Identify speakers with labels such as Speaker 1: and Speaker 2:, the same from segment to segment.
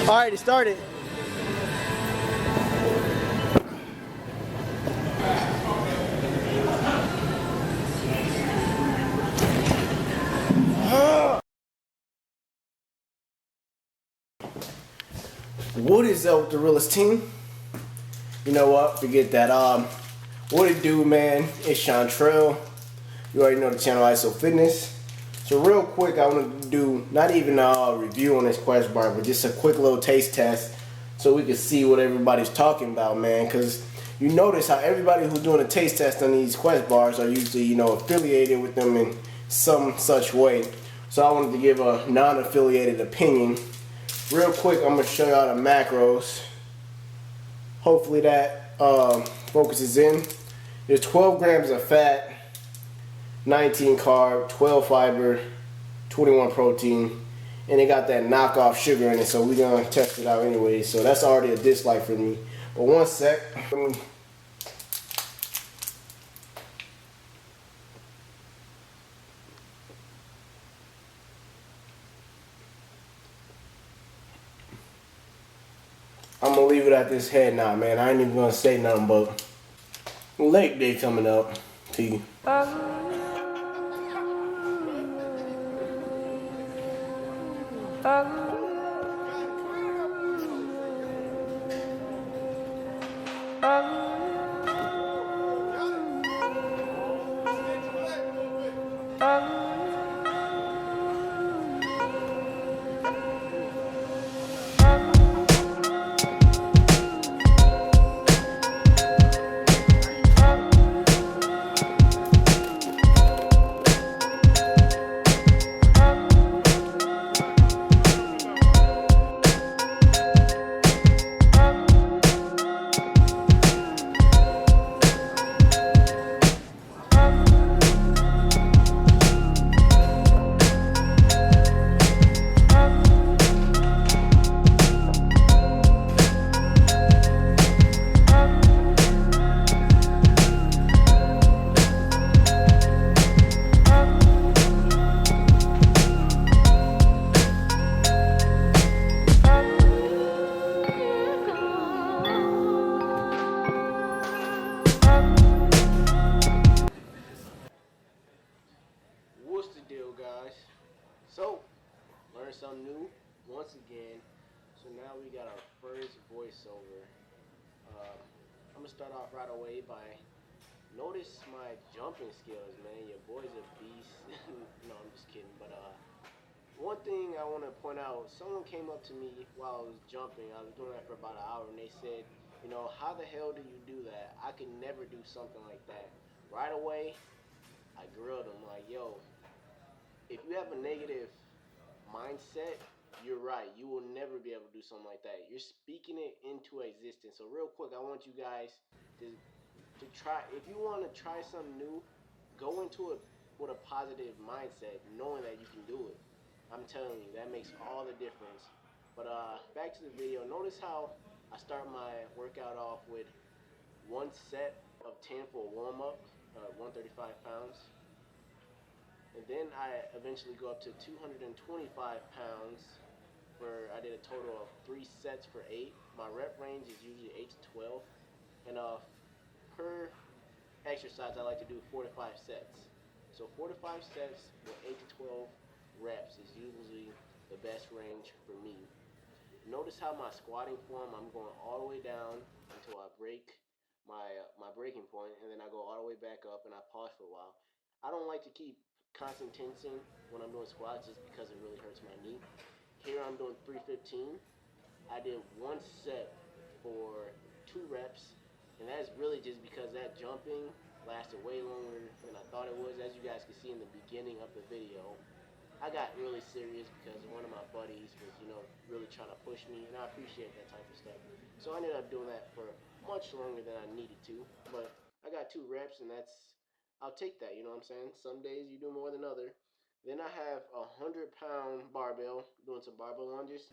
Speaker 1: Alright, it started. What is up with the realest team? You know what? Forget that. What it do, man? It's Chantrell. You already know the channel ISO Fitness. So real quick, I want to do not even a review on this Quest bar, but just a quick little taste test so we can see what everybody's talking about, man. Because you notice how everybody who's doing a taste test on these Quest bars are usually, you know, affiliated with them in some such way. So I wanted to give a non-affiliated opinion. Real quick, I'm going to show y'all the macros. Hopefully that focuses in. There's 12 grams of fat, 19 carb, 12 fiber, 21 protein, and it got that knockoff sugar in it, so we're going to test it out anyway. So that's already a dislike for me. But one sec. I'm going to leave it at this head now, man. I ain't even going to say nothing, but leg day coming up to you. What's the deal, guys? So, learn something new once again. So now we got our first voiceover. I'm gonna start off right away by notice my jumping skills, man. Your boy's a beast. No, I'm just kidding. But one thing I want to point out: someone came up to me while I was jumping. I was doing that for about an hour, and they said, you know, how the hell do you do that? I could never do something like that. Right away, I grilled them like, yo, if you have a negative mindset, you're right. You will never be able to do something like that. You're speaking it into existence. So real quick, I want you guys to try. If you want to try something new, go into it with a positive mindset, knowing that you can do it. I'm telling you, that makes all the difference. But back to the video. Notice how I start my workout off with one set of 10 for a warm up, 135 pounds. And then I eventually go up to 225 pounds where I did a total of 3 sets for 8. My rep range is usually 8 to 12. And per exercise, I like to do 4 to 5 sets. So 4 to 5 sets with 8 to 12 reps is usually the best range for me. Notice how my squatting form, I'm going all the way down until I break my breaking point, and then I go all the way back up and I pause for a while. I don't like to keep constant tensing when I'm doing squats just because it really hurts my knee. Here I'm doing 315. I did one set for 2 reps, and that's really just because that jumping lasted way longer than I thought it was. As you guys can see in the beginning of the video, I got really serious because one of my buddies was, you know, really trying to push me, and I appreciate that type of stuff. So I ended up doing that for much longer than I needed to, but I got 2 reps, and I'll take that, you know what I'm saying? Some days you do more than other. Then I have a 100-pound barbell, doing some barbell lunges.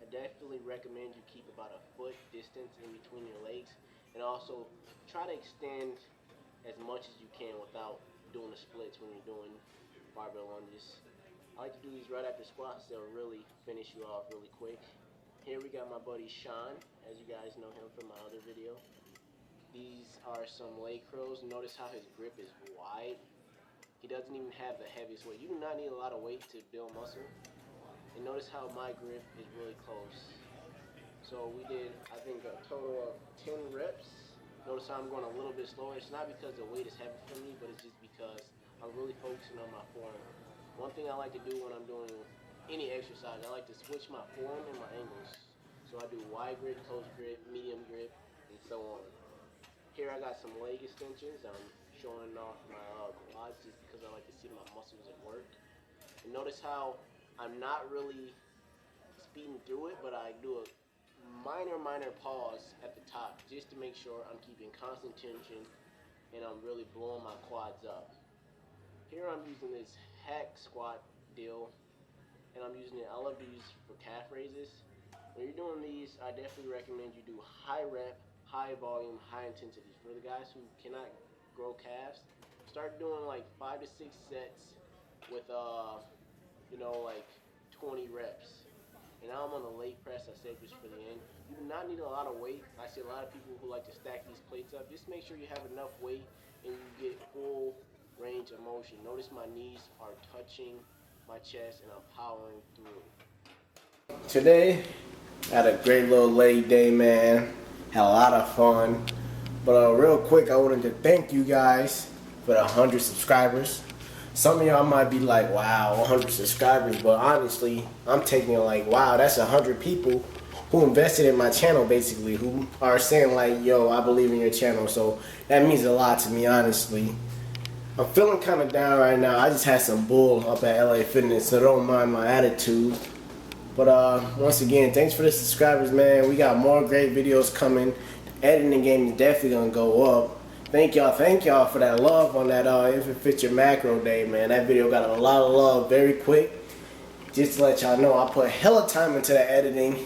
Speaker 1: I definitely recommend you keep about a foot distance in between your legs, and also try to extend as much as you can without doing the splits when you're doing barbell lunges. I like to do these right after squats. They'll really finish you off really quick. Here we got my buddy Sean, as you guys know him from my other video. These are some leg curls. Notice how his grip is wide. He doesn't even have the heaviest weight. You do not need a lot of weight to build muscle. And notice how my grip is really close. So we did, I think, a total of 10 reps. Notice how I'm going a little bit slower. It's not because the weight is heavy for me, but it's just because I'm really focusing on my form. One thing I like to do when I'm doing any exercise, I like to switch my form and my angles. So I do wide grip, close grip, medium grip, and so on. Here I got some leg extensions. I'm showing off my quads just because I like to see my muscles at work. And notice how I'm not really speeding through it, but I do a minor pause at the top just to make sure I'm keeping constant tension and I'm really blowing my quads up. Here I'm using this hack squat deal, and I'm using it. I love to use for calf raises. When you're doing these, I definitely recommend you do high rep, high volume, high intensity. For the guys who cannot grow calves, start doing like 5 to 6 sets with like 20 reps. And now I'm on the leg press. I saved this for the end. You do not need a lot of weight. I see a lot of people who like to stack these plates up. Just make sure you have enough weight and you get full range of motion. Notice my knees are touching my chest and I'm powering through. Today, I had a great little leg day, man. Had a lot of fun. But real quick, I wanted to thank you guys for the 100 subscribers. Some of y'all might be like, wow, 100 subscribers, but honestly, I'm taking it like, wow, that's 100 people who invested in my channel, basically, who are saying like, yo, I believe in your channel. So that means a lot to me, honestly. I'm feeling kind of down right now. I just had some bull up at LA Fitness, so don't mind my attitude. But once again, thanks for the subscribers, man. We got more great videos coming. The editing game is definitely gonna go up. Thank y'all for that love on that If It Fits Your Macro Day, man. That video got a lot of love very quick. Just to let y'all know, I put hella time into the editing,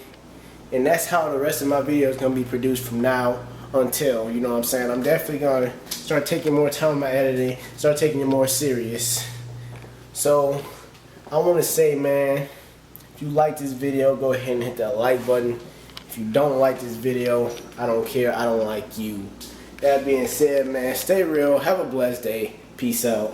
Speaker 1: and that's how the rest of my videos gonna be produced from now until, you know what I'm saying. I'm definitely gonna start taking more time in my editing, start taking it more serious. So I wanna say, man, if you like this video, go ahead and hit that like button. If you don't like this video, I don't care, I don't like you. That being said, man, stay real, have a blessed day, peace out.